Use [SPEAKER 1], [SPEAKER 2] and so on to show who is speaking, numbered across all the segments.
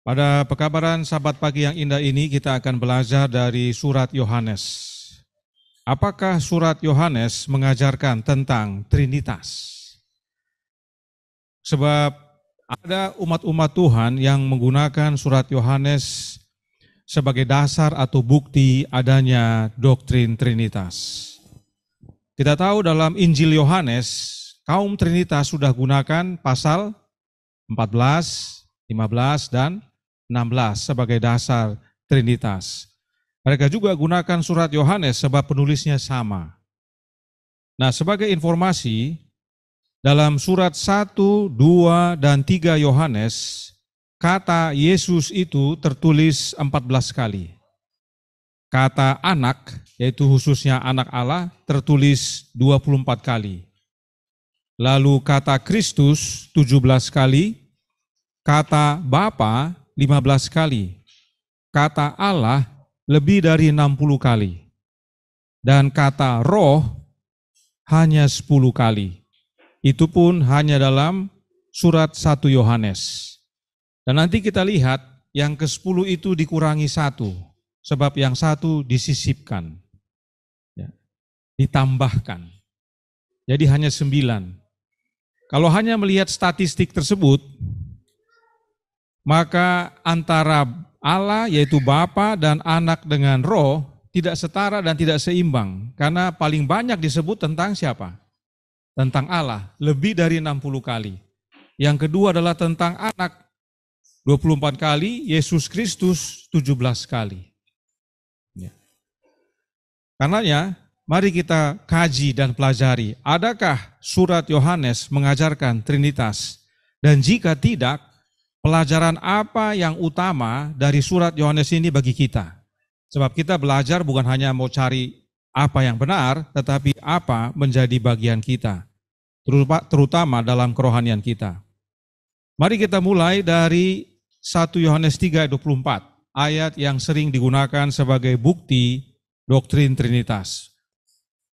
[SPEAKER 1] Pada pekabaran Sabat pagi yang indah ini kita akan belajar dari surat Yohanes. Apakah surat Yohanes mengajarkan tentang Trinitas? Sebab ada umat-umat Tuhan yang menggunakan surat Yohanes sebagai dasar atau bukti adanya doktrin Trinitas. Kita tahu dalam Injil Yohanes, kaum Trinitas sudah gunakan pasal 14, 15, dan 16 sebagai dasar Trinitas. Mereka juga gunakan surat Yohanes sebab penulisnya sama. Nah, sebagai informasi, dalam surat 1, 2, dan 3 Yohanes, kata Yesus itu tertulis 14 kali. Kata anak, yaitu khususnya anak Allah, tertulis 24 kali. Lalu kata Kristus 17 kali, kata Bapa 15 kali, kata Allah lebih dari 60 kali, dan kata roh hanya 10 kali. Itu pun hanya dalam surat 1 Yohanes. Dan nanti kita lihat yang ke-10 itu dikurangi 1, sebab yang 1 disisipkan, ditambahkan. Jadi hanya 9. Kalau hanya melihat statistik tersebut, maka antara Allah yaitu Bapa dan Anak dengan Roh tidak setara dan tidak seimbang. Karena paling banyak disebut tentang siapa? Tentang Allah, lebih dari 60 kali. Yang kedua adalah tentang Anak, 24 kali, Yesus Kristus 17 kali. Karenanya, mari kita kaji dan pelajari, adakah surat Yohanes mengajarkan Trinitas? Dan jika tidak, pelajaran apa yang utama dari surat Yohanes ini bagi kita? Sebab kita belajar bukan hanya mau cari apa yang benar, tetapi apa menjadi bagian kita, terutama dalam kerohanian kita. Mari kita mulai dari 1 Yohanes 3:24, ayat yang sering digunakan sebagai bukti doktrin Trinitas.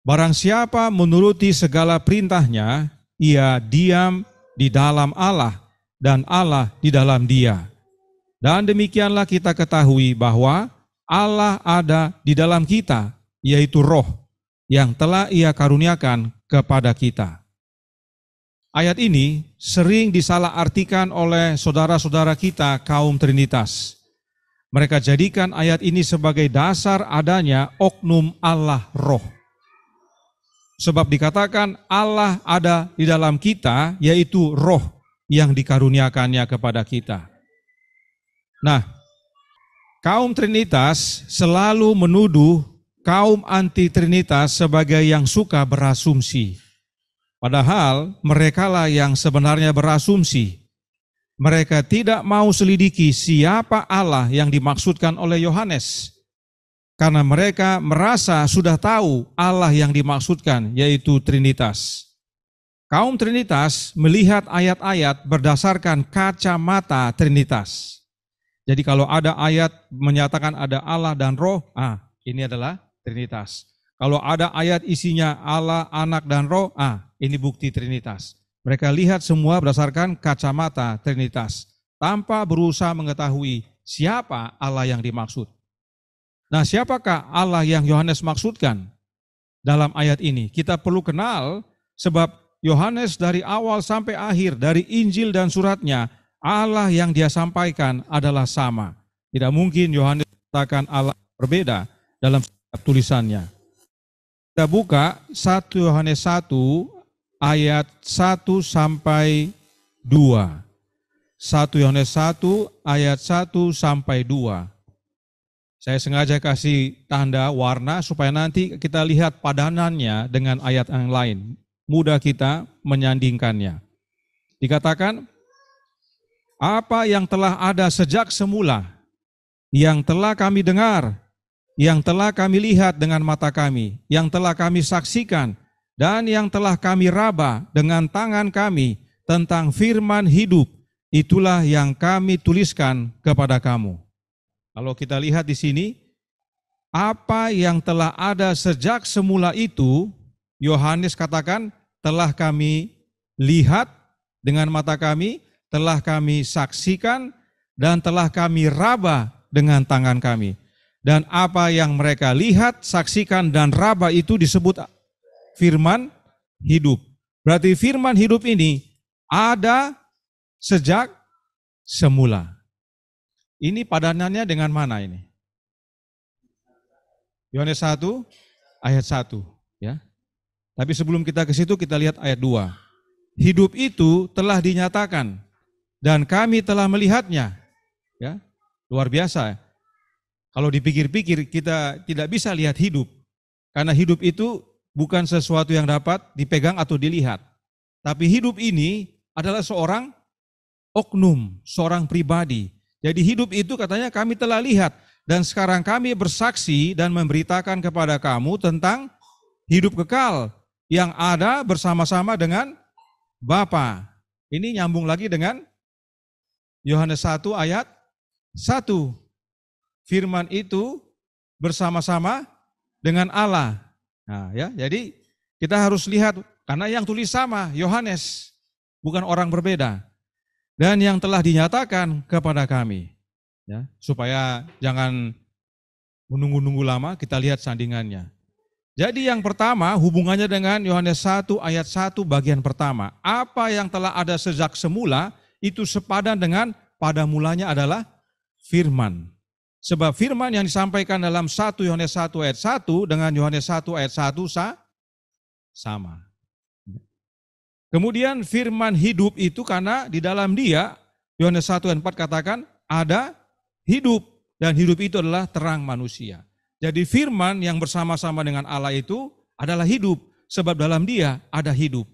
[SPEAKER 1] Barang siapa menuruti segala perintahnya, ia diam di dalam Allah, dan Allah di dalam dia. Dan demikianlah kita ketahui bahwa Allah ada di dalam kita, yaitu Roh yang telah Ia karuniakan kepada kita. Ayat ini sering disalahartikan oleh saudara-saudara kita kaum Trinitas. Mereka jadikan ayat ini sebagai dasar adanya oknum Allah Roh. Sebab dikatakan Allah ada di dalam kita, yaitu Roh yang dikaruniakannya kepada kita. Nah, kaum Trinitas selalu menuduh kaum anti-Trinitas sebagai yang suka berasumsi. Padahal merekalah yang sebenarnya berasumsi. Mereka tidak mau selidiki siapa Allah yang dimaksudkan oleh Yohanes. Karena mereka merasa sudah tahu Allah yang dimaksudkan, yaitu Trinitas. Kaum Trinitas melihat ayat-ayat berdasarkan kacamata Trinitas. Jadi kalau ada ayat menyatakan ada Allah dan Roh, ini adalah Trinitas. Kalau ada ayat isinya Allah, Anak, dan Roh, ini bukti Trinitas. Mereka lihat semua berdasarkan kacamata Trinitas, tanpa berusaha mengetahui siapa Allah yang dimaksud. Nah, siapakah Allah yang Yohanes maksudkan dalam ayat ini? Kita perlu kenal, sebab Yohanes dari awal sampai akhir, dari Injil dan suratnya, Allah yang dia sampaikan adalah sama. Tidak mungkin Yohanes katakan Allah berbeda dalam tulisannya. Kita buka 1 Yohanes 1 ayat 1 sampai 2. 1 Yohanes 1 ayat 1 sampai 2. Saya sengaja kasih tanda warna supaya nanti kita lihat padanannya dengan ayat yang lain. Mudah kita menyandingkannya. Dikatakan, apa yang telah ada sejak semula, yang telah kami dengar, yang telah kami lihat dengan mata kami, yang telah kami saksikan, dan yang telah kami raba dengan tangan kami tentang firman hidup, itulah yang kami tuliskan kepada kamu. Kalau kita lihat di sini, apa yang telah ada sejak semula itu, Yohanes katakan, telah kami lihat dengan mata kami, telah kami saksikan, dan telah kami raba dengan tangan kami. Dan apa yang mereka lihat, saksikan, dan raba itu disebut firman hidup. Berarti firman hidup ini ada sejak semula. Ini padanannya dengan mana ini? Yohanes 1 ayat 1. Ya. Tapi sebelum kita ke situ kita lihat ayat 2. Hidup itu telah dinyatakan dan kami telah melihatnya. Ya. Luar biasa. Kalau dipikir-pikir kita tidak bisa lihat hidup. Karena hidup itu bukan sesuatu yang dapat dipegang atau dilihat. Tapi hidup ini adalah seorang oknum, seorang pribadi. Jadi hidup itu katanya kami telah lihat. Dan sekarang kami bersaksi dan memberitakan kepada kamu tentang hidup kekal yang ada bersama-sama dengan Bapa. Ini nyambung lagi dengan Yohanes 1 ayat 1. Firman itu bersama-sama dengan Allah. Nah, ya, jadi kita harus lihat karena yang tulis sama Yohanes, bukan orang berbeda. Dan yang telah dinyatakan kepada kami. Ya, supaya jangan menunggu-nunggu lama, kita lihat sandingannya. Jadi yang pertama hubungannya dengan Yohanes 1 ayat 1 bagian pertama. Apa yang telah ada sejak semula itu sepadan dengan pada mulanya adalah firman. Sebab firman yang disampaikan dalam 1 Yohanes 1 ayat 1 dengan Yohanes 1 ayat 1 sama. Kemudian firman hidup itu karena di dalam dia, Yohanes 1 ayat 4 katakan ada hidup, dan hidup itu adalah terang manusia. Jadi firman yang bersama-sama dengan Allah itu adalah hidup, sebab dalam dia ada hidup.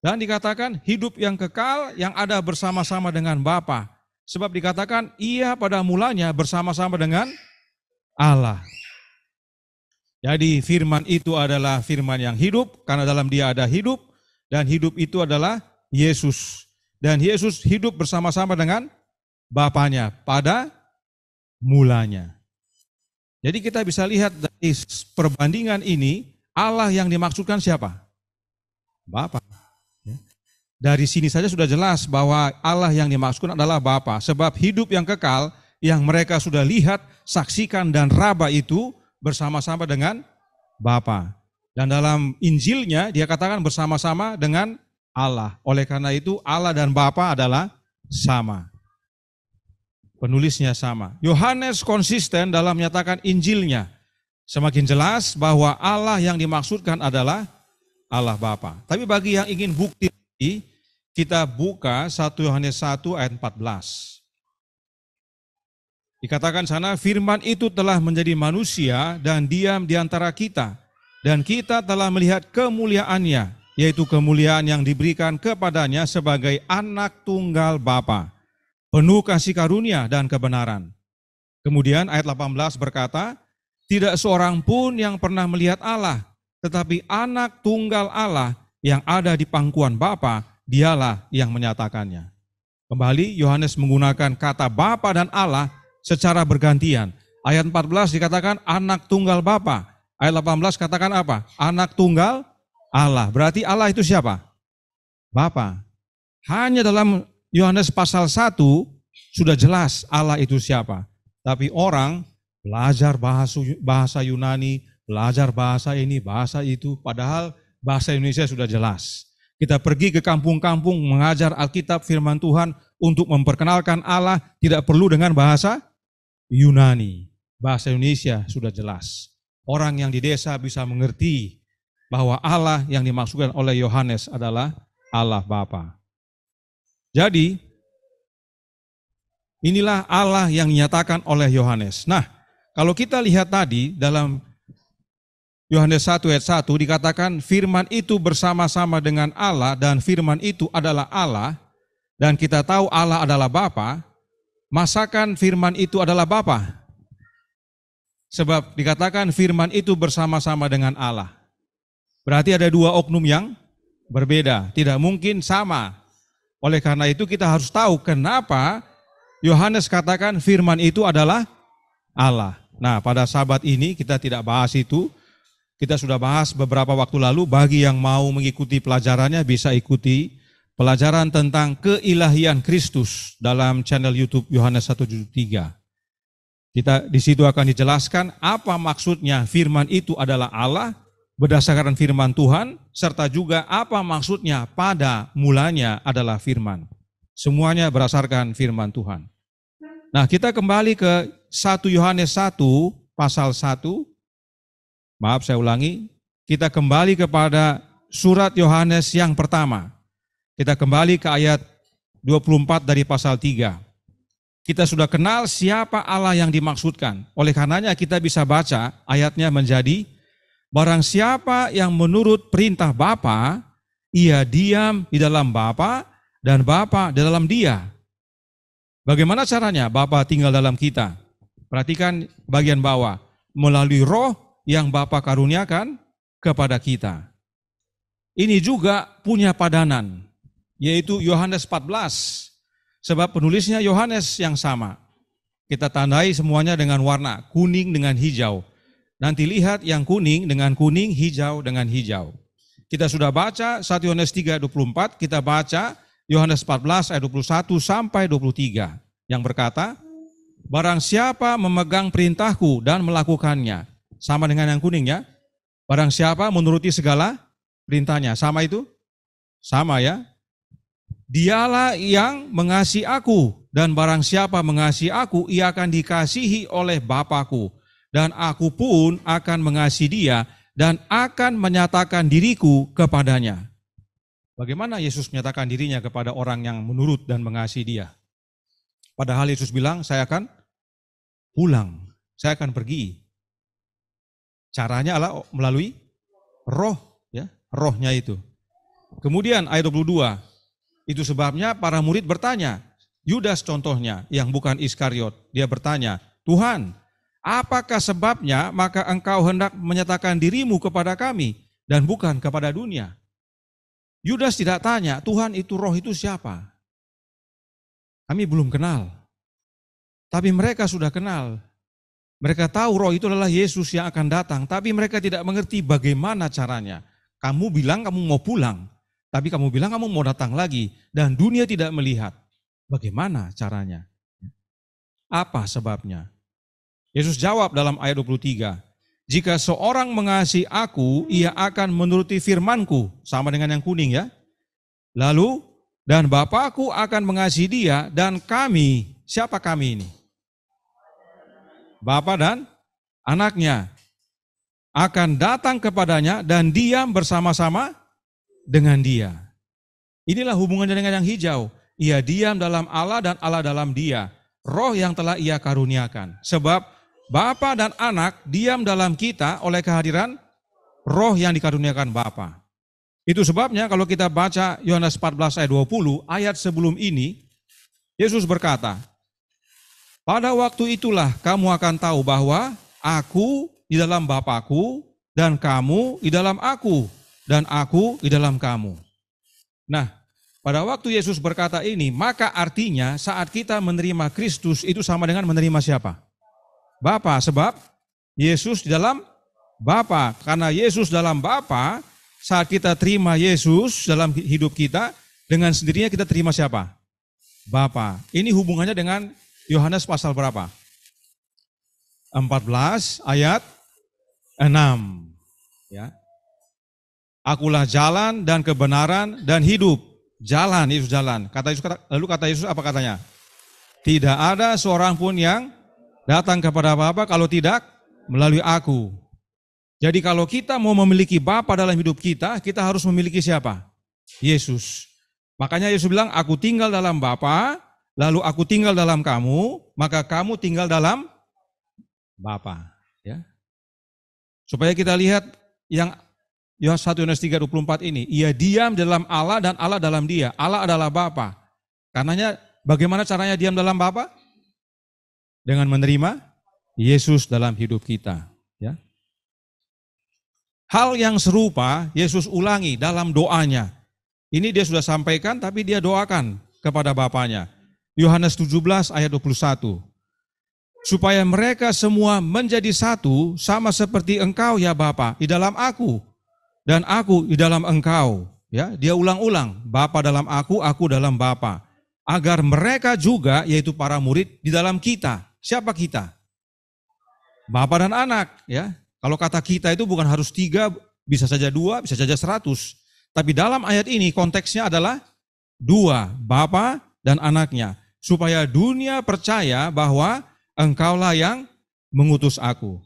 [SPEAKER 1] Dan dikatakan hidup yang kekal yang ada bersama-sama dengan Bapa. Sebab dikatakan ia pada mulanya bersama-sama dengan Allah. Jadi firman itu adalah firman yang hidup, karena dalam dia ada hidup, dan hidup itu adalah Yesus. Dan Yesus hidup bersama-sama dengan Bapanya pada mulanya. Jadi kita bisa lihat dari perbandingan ini, Allah yang dimaksudkan siapa? Bapa. Dari sini saja sudah jelas bahwa Allah yang dimaksudkan adalah Bapa. Sebab hidup yang kekal yang mereka sudah lihat, saksikan, dan raba itu bersama-sama dengan Bapa. Dan dalam Injilnya dia katakan bersama-sama dengan Allah. Oleh karena itu Allah dan Bapa adalah sama. Penulisnya sama. Yohanes konsisten dalam menyatakan Injilnya. Semakin jelas bahwa Allah yang dimaksudkan adalah Allah Bapa. Tapi bagi yang ingin bukti, kita buka 1 Yohanes 1 ayat 14. Dikatakan sana, firman itu telah menjadi manusia dan diam di antara kita. Dan kita telah melihat kemuliaannya, yaitu kemuliaan yang diberikan kepadanya sebagai anak tunggal Bapa. Penuh kasih karunia dan kebenaran. Kemudian ayat 18 berkata, tidak seorang pun yang pernah melihat Allah, tetapi anak tunggal Allah yang ada di pangkuan Bapa, dialah yang menyatakannya. Kembali Yohanes menggunakan kata Bapa dan Allah secara bergantian. Ayat 14 dikatakan anak tunggal Bapa. Ayat 18 katakan apa? Anak tunggal Allah. Berarti Allah itu siapa? Bapa. Hanya dalam Yohanes pasal 1 sudah jelas Allah itu siapa. Tapi orang belajar bahasa Yunani, belajar bahasa ini, bahasa itu, padahal bahasa Indonesia sudah jelas. Kita pergi ke kampung-kampung mengajar Alkitab firman Tuhan untuk memperkenalkan Allah, tidak perlu dengan bahasa Yunani. Bahasa Indonesia sudah jelas. Orang yang di desa bisa mengerti bahwa Allah yang dimaksudkan oleh Yohanes adalah Allah Bapa. Jadi, inilah Allah yang dinyatakan oleh Yohanes. Nah, kalau kita lihat tadi dalam Yohanes 1 ayat 1 dikatakan firman itu bersama-sama dengan Allah dan firman itu adalah Allah dan kita tahu Allah adalah Bapa, masakan firman itu adalah Bapa? Sebab dikatakan firman itu bersama-sama dengan Allah. Berarti ada dua oknum yang berbeda, tidak mungkin sama. Oleh karena itu kita harus tahu kenapa Yohanes katakan firman itu adalah Allah. Nah, pada sahabat ini kita tidak bahas itu. Kita sudah bahas beberapa waktu lalu, bagi yang mau mengikuti pelajarannya bisa ikuti pelajaran tentang keilahian Kristus dalam channel YouTube Yohanes 1:73. Di situ akan dijelaskan apa maksudnya firman itu adalah Allah berdasarkan firman Tuhan, serta juga apa maksudnya pada mulanya adalah firman. Semuanya berdasarkan firman Tuhan. Nah, kita kembali ke 1 Yohanes 1 pasal 1. Maaf, saya ulangi. Kita kembali kepada surat Yohanes yang pertama. Kita kembali ke ayat 24 dari pasal 3. Kita sudah kenal siapa Allah yang dimaksudkan. Oleh karenanya kita bisa baca ayatnya menjadi, barang siapa yang menurut perintah Bapa, ia diam di dalam Bapa dan Bapa di dalam dia. Bagaimana caranya Bapa tinggal dalam kita? Perhatikan bagian bawah, melalui roh yang Bapa karuniakan kepada kita. Ini juga punya padanan, yaitu Yohanes 14. Sebab penulisnya Yohanes yang sama. Kita tandai semuanya dengan warna kuning dengan hijau. Nanti lihat yang kuning dengan kuning, hijau dengan hijau. Kita sudah baca 1 Yohanes 3:24, kita baca Yohanes 14 ayat 21 sampai 23 yang berkata, barang siapa memegang perintahku dan melakukannya, sama dengan yang kuning ya. Barang siapa menuruti segala perintahnya, sama itu? Sama ya. Dialah yang mengasihi aku, dan barang siapa mengasihi aku, ia akan dikasihi oleh Bapa-Ku, dan aku pun akan mengasihi dia, dan akan menyatakan diriku kepadanya. Bagaimana Yesus menyatakan dirinya kepada orang yang menurut dan mengasihi dia? Padahal Yesus bilang, saya akan pulang, saya akan pergi. Caranya adalah melalui roh, ya, rohnya itu. Kemudian ayat 22, itu sebabnya para murid bertanya, Yudas contohnya yang bukan Iskariot, dia bertanya, Tuhan, apakah sebabnya maka engkau hendak menyatakan dirimu kepada kami dan bukan kepada dunia? Yudas tidak tanya, Tuhan itu roh itu siapa? Kami belum kenal. Tapi mereka sudah kenal. Mereka tahu roh itu adalah Yesus yang akan datang, tapi mereka tidak mengerti bagaimana caranya. Kamu bilang kamu mau pulang, tapi kamu bilang kamu mau datang lagi, dan dunia tidak melihat. Bagaimana caranya? Apa sebabnya? Yesus jawab dalam ayat 23, jika seorang mengasihi aku, ia akan menuruti firmanku, sama dengan yang kuning ya. Lalu, dan Bapa-Ku akan mengasihi dia, dan kami, siapa kami ini? Bapa dan anaknya, akan datang kepadanya dan diam bersama-sama dengan dia. Inilah hubungannya dengan yang hijau. Ia diam dalam Allah dan Allah dalam dia. Roh yang telah ia karuniakan. Sebab Bapa dan anak diam dalam kita oleh kehadiran roh yang dikaruniakan Bapa. Itu sebabnya kalau kita baca Yohanes 14 ayat 20, ayat sebelum ini, Yesus berkata, pada waktu itulah kamu akan tahu bahwa aku di dalam Bapa-Ku dan kamu di dalam aku dan aku di dalam kamu. Nah, pada waktu Yesus berkata ini, maka artinya saat kita menerima Kristus itu sama dengan menerima siapa? Bapa, sebab Yesus di dalam Bapa. Karena Yesus dalam Bapa, saat kita terima Yesus dalam hidup kita, dengan sendirinya kita terima siapa? Bapa. Ini hubungannya dengan Yohanes pasal berapa? 14 ayat 6. Ya. Akulah jalan dan kebenaran dan hidup. Jalan, Yesus jalan. Lalu kata Yesus apa katanya? Tidak ada seorang pun yang datang kepada Bapa kalau tidak melalui aku. Jadi kalau kita mau memiliki Bapa dalam hidup kita, kita harus memiliki siapa? Yesus. Makanya Yesus bilang, aku tinggal dalam Bapa, lalu aku tinggal dalam kamu, maka kamu tinggal dalam Bapa. Ya. Supaya kita lihat yang 1 Yohanes 3:24 ini, ia diam dalam Allah dan Allah dalam dia. Allah adalah Bapa. Karenanya bagaimana caranya diam dalam Bapa? Dengan menerima Yesus dalam hidup kita. Ya. Hal yang serupa Yesus ulangi dalam doanya. Ini dia sudah sampaikan tapi dia doakan kepada Bapanya. Yohanes 17 ayat 21. Supaya mereka semua menjadi satu sama seperti engkau ya Bapa di dalam aku dan aku di dalam engkau. ya, dia ulang-ulang, Bapa dalam aku dalam Bapa. Agar mereka juga, yaitu para murid, di dalam kita. Siapa kita? Bapa dan anak, ya. Kalau kata kita itu bukan harus 3, bisa saja 2, bisa saja 100. Tapi dalam ayat ini konteksnya adalah 2, Bapa dan anaknya. Supaya dunia percaya bahwa engkaulah yang mengutus aku.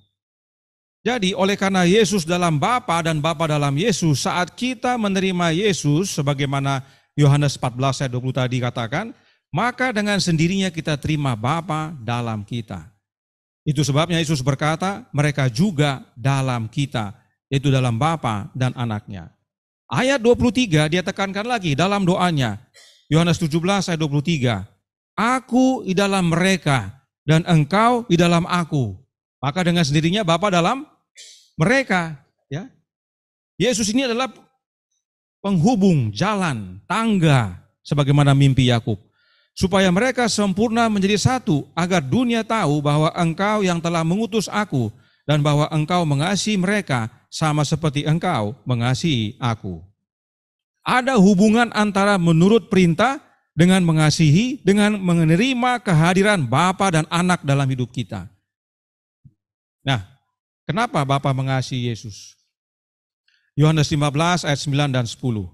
[SPEAKER 1] Jadi oleh karena Yesus dalam Bapa dan Bapa dalam Yesus, saat kita menerima Yesus, sebagaimana Yohanes 14 ayat 20 tadi katakan, maka dengan sendirinya kita terima Bapa dalam kita. Itu sebabnya Yesus berkata, mereka juga dalam kita, yaitu dalam Bapa dan anaknya. Ayat 23 dia tekankan lagi dalam doanya, Yohanes 17 ayat 23, aku di dalam mereka dan engkau di dalam aku. Maka dengan sendirinya Bapa dalam mereka, ya. Yesus ini adalah penghubung jalan, tangga, sebagaimana mimpi Yakub. Supaya mereka sempurna menjadi satu, agar dunia tahu bahwa engkau yang telah mengutus aku, dan bahwa engkau mengasihi mereka sama seperti engkau mengasihi aku. Ada hubungan antara menurut perintah dengan mengasihi, dengan menerima kehadiran Bapa dan Anak dalam hidup kita. Nah, kenapa Bapa mengasihi Yesus? Yohanes 15 ayat 9 dan 10.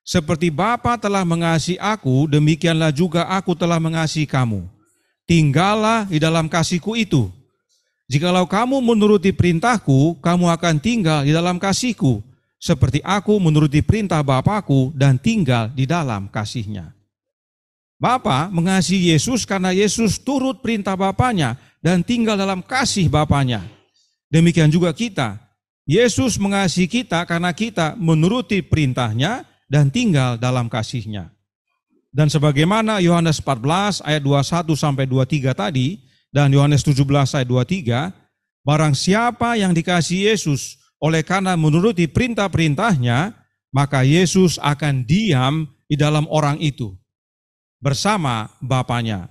[SPEAKER 1] Seperti Bapa telah mengasihi aku, demikianlah juga aku telah mengasihi kamu. Tinggallah di dalam kasihku itu. Jikalau kamu menuruti perintahku, kamu akan tinggal di dalam kasihku. Seperti aku menuruti perintah Bapakku dan tinggal di dalam kasihnya. Bapa mengasihi Yesus karena Yesus turut perintah Bapanya dan tinggal dalam kasih Bapanya. Demikian juga kita. Yesus mengasihi kita karena kita menuruti perintahnya dan tinggal dalam kasihnya. Dan sebagaimana Yohanes 14 ayat 21 sampai 23 tadi, dan Yohanes 17 ayat 23, barang siapa yang dikasihi Yesus oleh karena menuruti perintah-perintahnya, maka Yesus akan diam di dalam orang itu bersama Bapanya.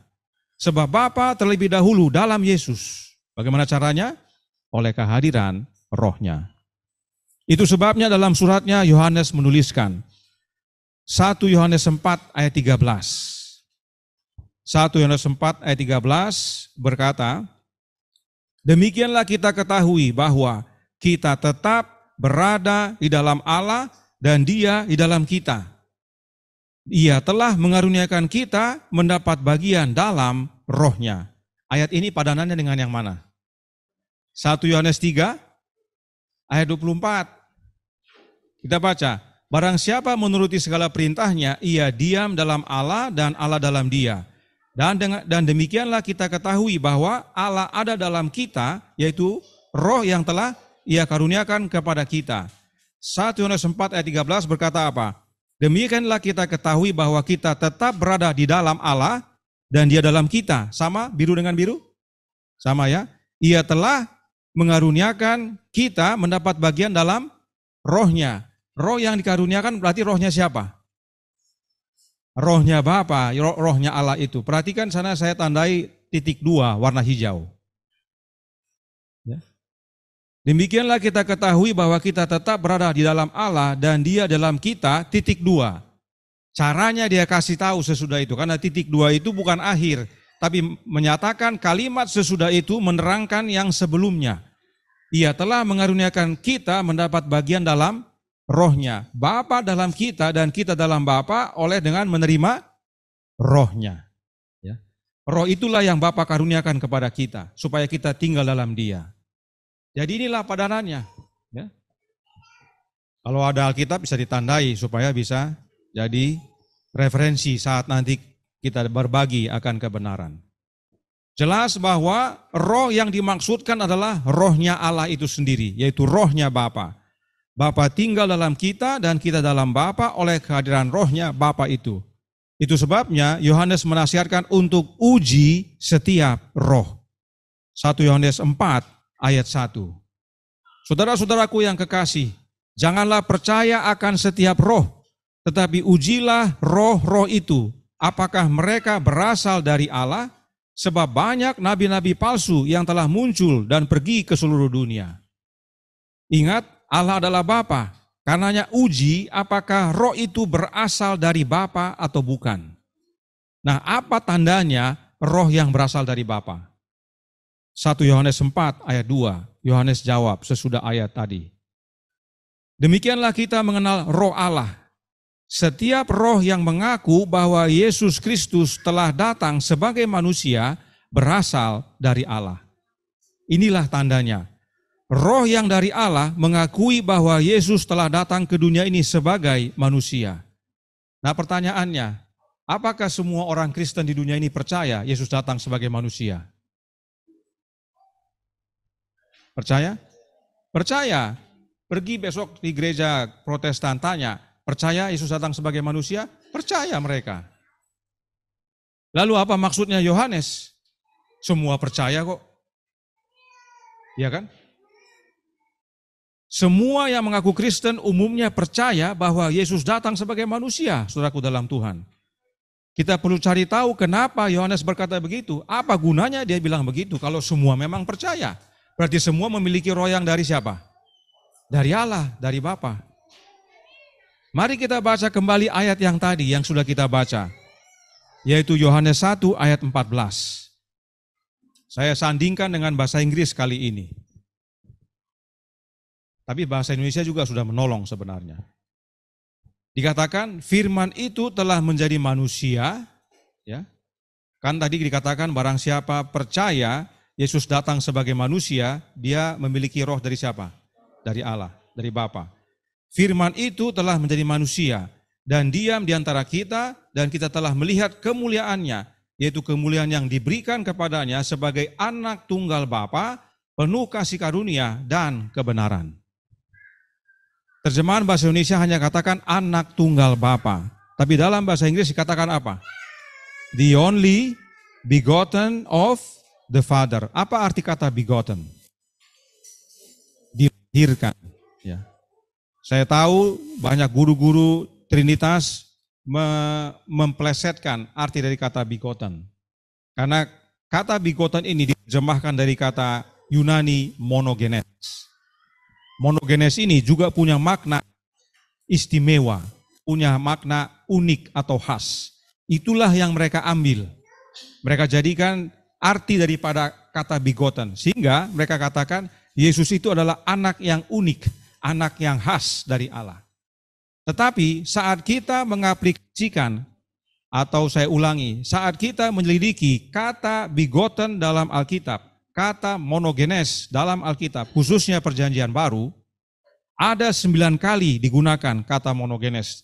[SPEAKER 1] Sebab Bapa terlebih dahulu dalam Yesus. Bagaimana caranya? Oleh kehadiran Roh-Nya. Itu sebabnya dalam suratnya Yohanes menuliskan, 1 Yohanes 4 ayat 13. 1 Yohanes 4 ayat 13 berkata, demikianlah kita ketahui bahwa kita tetap berada di dalam Allah dan Dia di dalam kita. Ia telah mengaruniakan kita mendapat bagian dalam Roh-Nya. Ayat ini padanannya dengan yang mana? 1 Yohanes 3 ayat 24. Kita baca, barang siapa menuruti segala perintahnya, ia diam dalam Allah dan Allah dalam dia. Dan demikianlah kita ketahui bahwa Allah ada dalam kita, yaitu Roh yang telah Ia karuniakan kepada kita. 1 Yohanes 4 ayat 13 berkata apa? Demikianlah kita ketahui bahwa kita tetap berada di dalam Allah dan Dia dalam kita. Sama, biru dengan biru? Sama ya. Ia telah mengaruniakan kita mendapat bagian dalam Roh-Nya. Roh yang dikaruniakan berarti Roh-Nya siapa? Roh-Nya Bapa, Roh-Nya Allah itu. Perhatikan sana saya tandai titik 2 warna hijau. Ya. Demikianlah kita ketahui bahwa kita tetap berada di dalam Allah dan Dia dalam kita, titik 2. Caranya Dia kasih tahu sesudah itu, karena titik 2 itu bukan akhir, tapi menyatakan kalimat sesudah itu menerangkan yang sebelumnya. Ia telah mengaruniakan kita mendapat bagian dalam Roh-Nya. Bapa dalam kita dan kita dalam Bapa oleh dengan menerima Roh-Nya. Ya. Roh itulah yang Bapa karuniakan kepada kita, supaya kita tinggal dalam Dia. Jadi inilah padanannya. Ya. Kalau ada Alkitab bisa ditandai supaya bisa jadi referensi saat nanti kita berbagi akan kebenaran. Jelas bahwa roh yang dimaksudkan adalah Roh-Nya Allah itu sendiri, yaitu Roh-Nya Bapa. Bapa tinggal dalam kita dan kita dalam Bapa oleh kehadiran Roh-Nya Bapa itu. Itu sebabnya Yohanes menasihatkan untuk uji setiap roh. 1 Yohanes 4 ayat 1. Saudara-saudaraku yang kekasih, janganlah percaya akan setiap roh, tetapi ujilah roh-roh itu, apakah mereka berasal dari Allah, sebab banyak nabi-nabi palsu yang telah muncul dan pergi ke seluruh dunia. Ingat, Allah adalah Bapa, Karenanya uji apakah roh itu berasal dari Bapa atau bukan. Nah, apa tandanya roh yang berasal dari Bapa? 1 Yohanes 4 ayat 2, Yohanes jawab sesudah ayat tadi. Demikianlah kita mengenal roh Allah. Setiap roh yang mengaku bahwa Yesus Kristus telah datang sebagai manusia berasal dari Allah. Inilah tandanya. Roh yang dari Allah mengakui bahwa Yesus telah datang ke dunia ini sebagai manusia. Nah, pertanyaannya, apakah semua orang Kristen di dunia ini percaya Yesus datang sebagai manusia? Percaya? Percaya. Pergi besok di gereja Protestan tanya, percaya Yesus datang sebagai manusia? Percaya mereka. Lalu apa maksudnya Yohanes? Semua percaya kok. Ya kan? Semua yang mengaku Kristen umumnya percaya bahwa Yesus datang sebagai manusia, saudaraku dalam Tuhan. Kita perlu cari tahu kenapa Yohanes berkata begitu. Apa gunanya dia bilang begitu kalau semua memang percaya? Berarti semua memiliki roh yang dari siapa? Dari Allah, dari Bapa. Mari kita baca kembali ayat yang tadi yang sudah kita baca. Yaitu Yohanes 1 ayat 14. Saya sandingkan dengan bahasa Inggris kali ini. Tapi bahasa Indonesia juga sudah menolong sebenarnya. Dikatakan firman itu telah menjadi manusia, ya. Kan tadi dikatakan barang siapa percaya Yesus datang sebagai manusia, dia memiliki roh dari siapa? Dari Allah, dari Bapa. Firman itu telah menjadi manusia dan diam di antara kita dan kita telah melihat kemuliaannya, yaitu kemuliaan yang diberikan kepadanya sebagai anak tunggal Bapa, penuh kasih karunia dan kebenaran. Terjemahan bahasa Indonesia hanya katakan anak tunggal Bapa, tapi dalam bahasa Inggris dikatakan apa? The only begotten of the Father. Apa arti kata begotten? Dilahirkan. Ya. Saya tahu banyak guru-guru Trinitas memplesetkan arti dari kata begotten. Karena kata begotten ini diterjemahkan dari kata Yunani monogenes. Monogenes ini juga punya makna istimewa, punya makna unik atau khas. Itulah yang mereka ambil. Mereka jadikan arti daripada kata begotten. Sehingga mereka katakan Yesus itu adalah anak yang unik, anak yang khas dari Allah. Tetapi saat kita mengaplikasikan, atau saya ulangi, saat kita menyelidiki kata begotten dalam Alkitab, kata monogenes dalam Alkitab, khususnya Perjanjian Baru, ada 9 kali digunakan kata monogenes.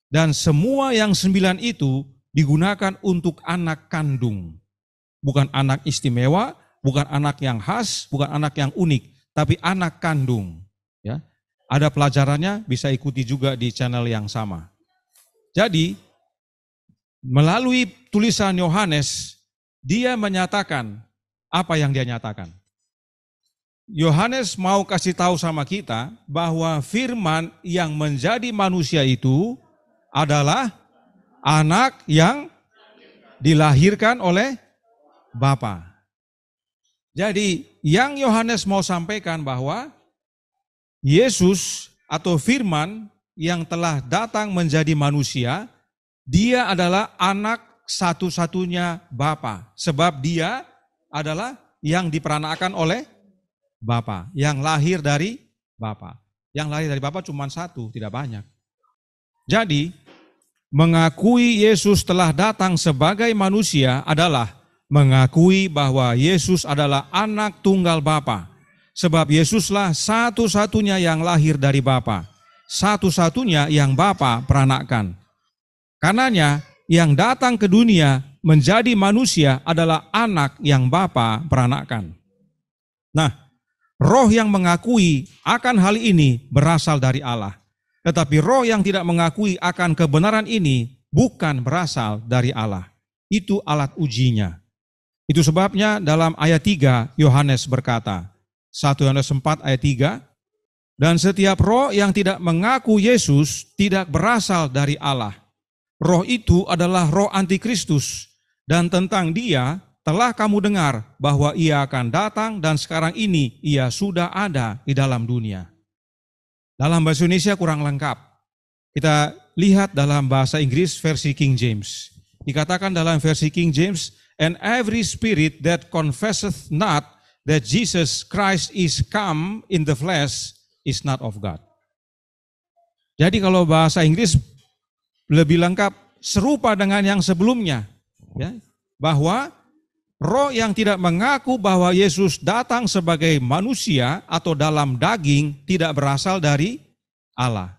[SPEAKER 1] Dan semua yang 9 itu digunakan untuk anak kandung. Bukan anak istimewa, bukan anak yang khas, bukan anak yang unik, tapi anak kandung. Ya, ada pelajarannya, bisa ikuti juga di channel yang sama. Jadi, melalui tulisan Yohanes, dia menyatakan apa yang dia nyatakan. Yohanes mau kasih tahu sama kita bahwa firman yang menjadi manusia itu adalah anak yang dilahirkan oleh Bapa. Jadi yang Yohanes mau sampaikan bahwa Yesus atau firman yang telah datang menjadi manusia, dia adalah anak satu-satunya Bapa. Sebab dia adalah yang diperanakan oleh Bapa, yang lahir dari Bapa. Yang lahir dari Bapa cuma satu, tidak banyak. Jadi, mengakui Yesus telah datang sebagai manusia adalah mengakui bahwa Yesus adalah anak tunggal Bapa. Sebab Yesuslah satu-satunya yang lahir dari Bapa, satu-satunya yang Bapa peranakan. Karenanya, yang datang ke dunia menjadi manusia adalah anak yang Bapa peranakan. Nah, roh yang mengakui akan hal ini berasal dari Allah. Tetapi roh yang tidak mengakui akan kebenaran ini bukan berasal dari Allah. Itu alat ujinya. Itu sebabnya dalam ayat 3 Yohanes berkata, 1 Yohanes 4 ayat 3, dan setiap roh yang tidak mengaku Yesus tidak berasal dari Allah. Roh itu adalah roh antikristus, dan tentang dia telah kamu dengar bahwa ia akan datang dan sekarang ini ia sudah ada di dalam dunia. Dalam bahasa Indonesia kurang lengkap. Kita lihat dalam bahasa Inggris versi King James. Dikatakan dalam versi King James, and every spirit that confesseth not that Jesus Christ is come in the flesh is not of God. Jadi kalau bahasa Inggris lebih lengkap, serupa dengan yang sebelumnya, ya, bahwa roh yang tidak mengaku bahwa Yesus datang sebagai manusia atau dalam daging tidak berasal dari Allah.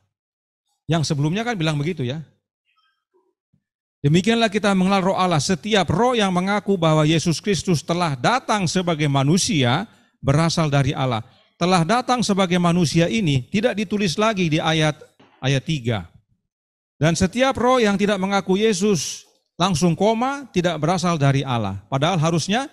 [SPEAKER 1] Yang sebelumnya kan bilang begitu ya. Demikianlah kita mengenal roh Allah. Setiap roh yang mengaku bahwa Yesus Kristus telah datang sebagai manusia berasal dari Allah. Telah datang sebagai manusia ini tidak ditulis lagi di ayat 3. Dan setiap roh yang tidak mengaku Yesus langsung koma tidak berasal dari Allah. Padahal harusnya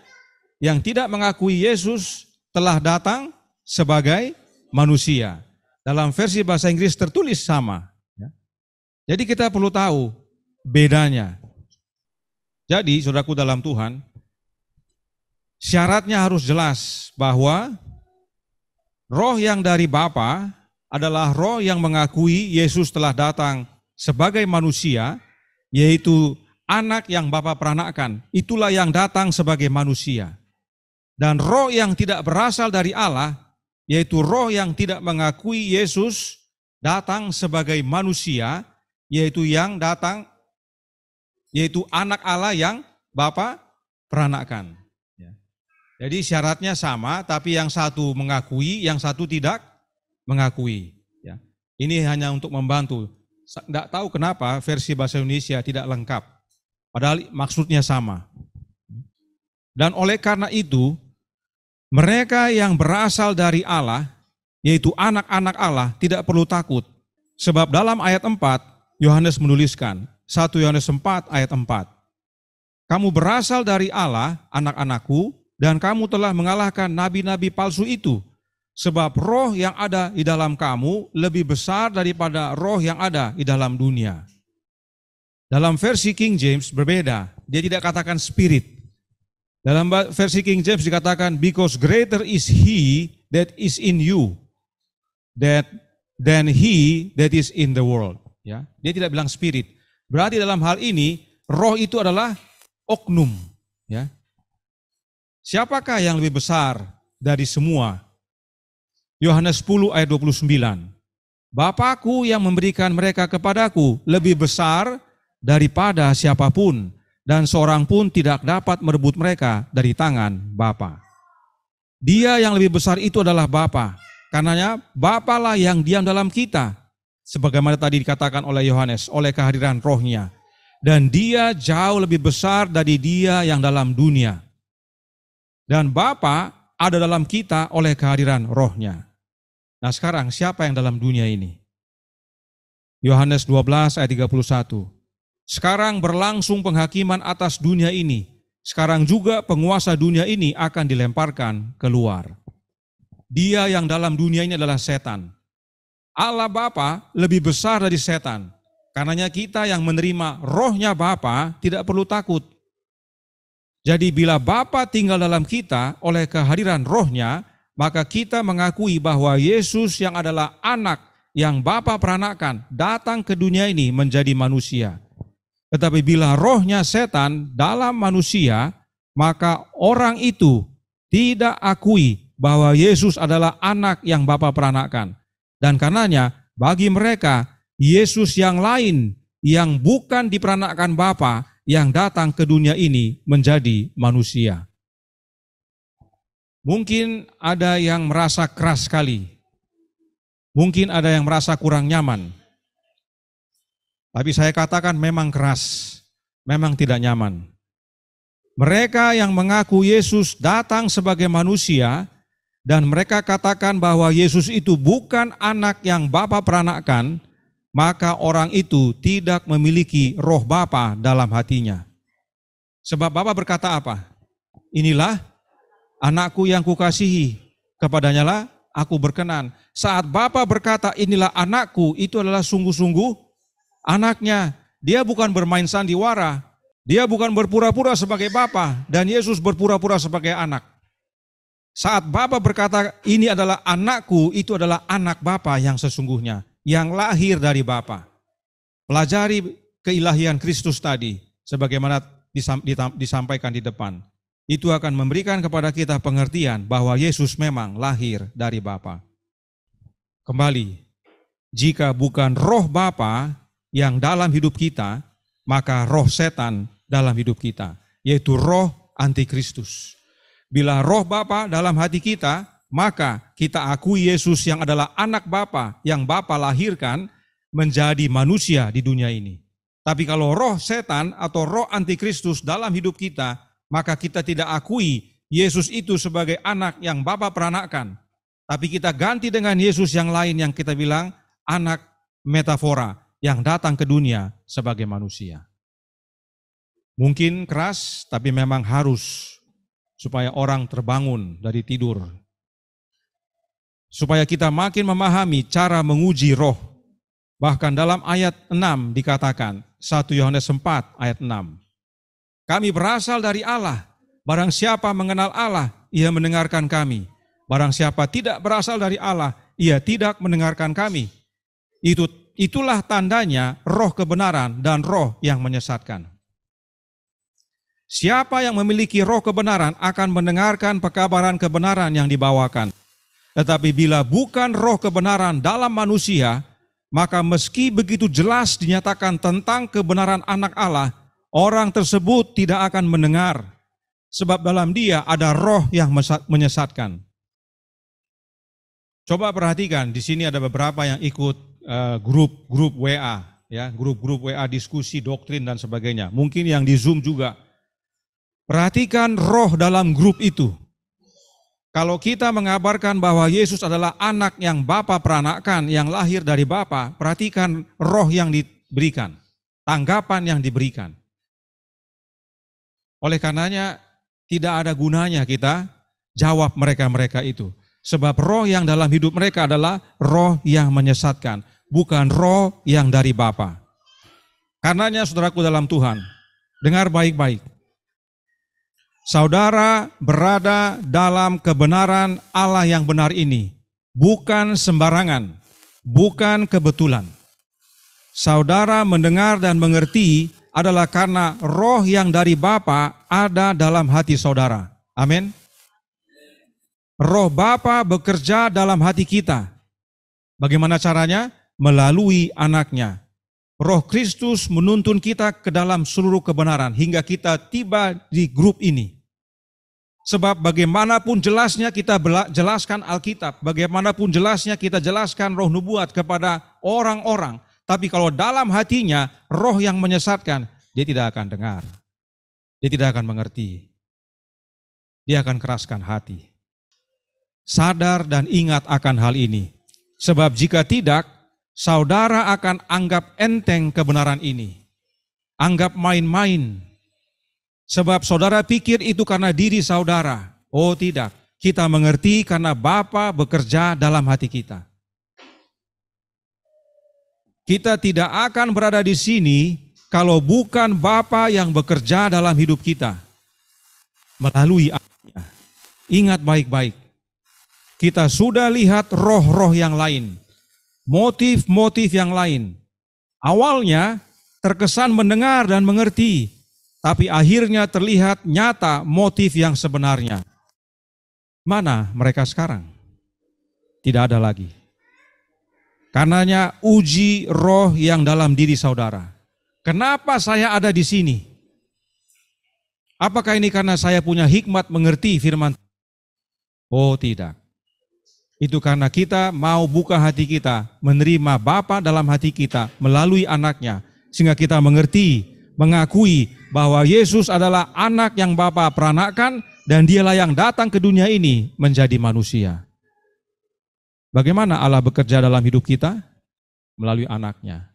[SPEAKER 1] yang tidak mengakui Yesus telah datang sebagai manusia. Dalam versi bahasa Inggris tertulis sama. Jadi kita perlu tahu bedanya. Jadi saudaraku dalam Tuhan, syaratnya harus jelas bahwa roh yang dari Bapa adalah roh yang mengakui Yesus telah datang sebagai manusia, yaitu anak yang Bapa peranakkan. Itulah yang datang sebagai manusia. Dan roh yang tidak berasal dari Allah, yaitu roh yang tidak mengakui Yesus datang sebagai manusia, yaitu yang datang, yaitu anak Allah yang Bapa peranakkan. Jadi syaratnya sama, tapi yang satu mengakui, yang satu tidak mengakui. Ini hanya untuk membantu. Tidak tahu kenapa versi bahasa Indonesia tidak lengkap, padahal maksudnya sama. Dan oleh karena itu, mereka yang berasal dari Allah, yaitu anak-anak Allah, tidak perlu takut. Sebab dalam ayat 4, Yohanes menuliskan, 1 Yohanes 4 ayat 4. Kamu berasal dari Allah, anak-anakku, dan kamu telah mengalahkan nabi-nabi palsu itu. Sebab roh yang ada di dalam kamu lebih besar daripada roh yang ada di dalam dunia. Dalam versi King James berbeda, dia tidak katakan spirit. Dalam versi King James dikatakan, because greater is he that is in you than he that is in the world. Ya, dia tidak bilang spirit. Berarti dalam hal ini roh itu adalah oknum. Ya. Siapakah yang lebih besar dari semua? Yohanes 10 ayat 29. Bapakku yang memberikan mereka kepadaku lebih besar daripada siapapun, dan seorang pun tidak dapat merebut mereka dari tangan Bapa. Dia yang lebih besar itu adalah Bapa. Karenanya Bapa lah yang diam dalam kita. Sebagaimana tadi dikatakan oleh Yohanes, oleh kehadiran rohnya. Dan dia jauh lebih besar dari dia yang dalam dunia. Dan Bapa ada dalam kita oleh kehadiran rohnya. Nah sekarang siapa yang dalam dunia ini? Yohanes 12 ayat 31. Sekarang berlangsung penghakiman atas dunia ini. Sekarang juga penguasa dunia ini akan dilemparkan keluar. Dia yang dalam dunia ini adalah setan. Allah Bapa lebih besar dari setan. Karenanya kita yang menerima rohnya Bapa tidak perlu takut. Jadi bila Bapa tinggal dalam kita oleh kehadiran rohnya, maka kita mengakui bahwa Yesus yang adalah anak yang Bapa peranakkan datang ke dunia ini menjadi manusia. Tetapi bila rohnya setan dalam manusia, maka orang itu tidak akui bahwa Yesus adalah anak yang Bapa peranakkan. Dan karenanya bagi mereka Yesus yang lain yang bukan diperanakkan Bapa yang datang ke dunia ini menjadi manusia. Mungkin ada yang merasa keras sekali. Mungkin ada yang merasa kurang nyaman. Tapi saya katakan memang keras, memang tidak nyaman. Mereka yang mengaku Yesus datang sebagai manusia dan mereka katakan bahwa Yesus itu bukan anak yang Bapa peranakkan, maka orang itu tidak memiliki roh Bapa dalam hatinya. Sebab Bapa berkata apa? Inilah anakku yang kukasihi, kepadanya lah aku berkenan. Saat Bapa berkata inilah anakku, itu adalah sungguh-sungguh anaknya. Dia bukan bermain sandiwara, dia bukan berpura-pura sebagai Bapa, dan Yesus berpura-pura sebagai anak. Saat Bapa berkata ini adalah anakku, itu adalah anak Bapa yang sesungguhnya, yang lahir dari Bapa. Pelajari keilahian Kristus tadi, sebagaimana disampaikan di depan. Itu akan memberikan kepada kita pengertian bahwa Yesus memang lahir dari Bapa. Kembali, jika bukan roh Bapa yang dalam hidup kita, maka roh setan dalam hidup kita, yaitu roh antikristus. Bila roh Bapa dalam hati kita, maka kita akui Yesus yang adalah anak Bapa yang Bapa lahirkan menjadi manusia di dunia ini. Tapi kalau roh setan atau roh antikristus dalam hidup kita, maka kita tidak akui Yesus itu sebagai anak yang Bapa peranakkan. Tapi kita ganti dengan Yesus yang lain yang kita bilang anak metafora yang datang ke dunia sebagai manusia. Mungkin keras, tapi memang harus supaya orang terbangun dari tidur. Supaya kita makin memahami cara menguji roh. Bahkan dalam ayat 6 dikatakan, 1 Yohanes 4 ayat 6. Kami berasal dari Allah, barang siapa mengenal Allah, ia mendengarkan kami. Barang siapa tidak berasal dari Allah, ia tidak mendengarkan kami. Itulah tandanya roh kebenaran dan roh yang menyesatkan. Siapa yang memiliki roh kebenaran akan mendengarkan pekabaran kebenaran yang dibawakan. Tetapi bila bukan roh kebenaran dalam manusia, maka meski begitu jelas dinyatakan tentang kebenaran anak Allah, orang tersebut tidak akan mendengar. Sebab dalam dia ada roh yang menyesatkan. Coba perhatikan, di sini ada beberapa yang ikut grup WA, ya, grup WA diskusi doktrin dan sebagainya. Mungkin yang di Zoom juga. Perhatikan roh dalam grup itu. Kalau kita mengabarkan bahwa Yesus adalah anak yang Bapa peranakkan, yang lahir dari Bapa, perhatikan roh yang diberikan, tanggapan yang diberikan. Oleh karenanya tidak ada gunanya kita jawab mereka-mereka itu. Sebab roh yang dalam hidup mereka adalah roh yang menyesatkan, bukan roh yang dari Bapa. Karenanya saudaraku dalam Tuhan, dengar baik-baik. Saudara berada dalam kebenaran Allah yang benar ini, bukan sembarangan, bukan kebetulan. Saudara mendengar dan mengerti adalah karena roh yang dari Bapa ada dalam hati saudara. Amin. Roh Bapa bekerja dalam hati kita. Bagaimana caranya? Melalui anaknya. Roh Kristus menuntun kita ke dalam seluruh kebenaran hingga kita tiba di grup ini. Sebab bagaimanapun jelasnya kita jelaskan Alkitab, bagaimanapun jelasnya kita jelaskan roh nubuat kepada orang-orang, tapi kalau dalam hatinya roh yang menyesatkan, dia tidak akan dengar. Dia tidak akan mengerti. Dia akan keraskan hati. Sadar dan ingat akan hal ini. Sebab jika tidak, saudara akan anggap enteng kebenaran ini. Anggap main-main. Sebab saudara pikir itu karena diri saudara. Oh tidak, kita mengerti karena Bapa bekerja dalam hati kita. Kita tidak akan berada di sini kalau bukan Bapa yang bekerja dalam hidup kita. Melalui anaknya. Ingat baik-baik. Kita sudah lihat roh-roh yang lain. Motif-motif yang lain. Awalnya terkesan mendengar dan mengerti, tapi akhirnya terlihat nyata motif yang sebenarnya. Mana mereka sekarang? Tidak ada lagi. Karenanya uji roh yang dalam diri saudara. Kenapa saya ada di sini? Apakah ini karena saya punya hikmat mengerti firman? Oh tidak. Itu karena kita mau buka hati kita, menerima Bapa dalam hati kita melalui anaknya. Sehingga kita mengerti, mengakui bahwa Yesus adalah anak yang Bapa peranakkan dan dialah yang datang ke dunia ini menjadi manusia. Bagaimana Allah bekerja dalam hidup kita? Melalui anaknya.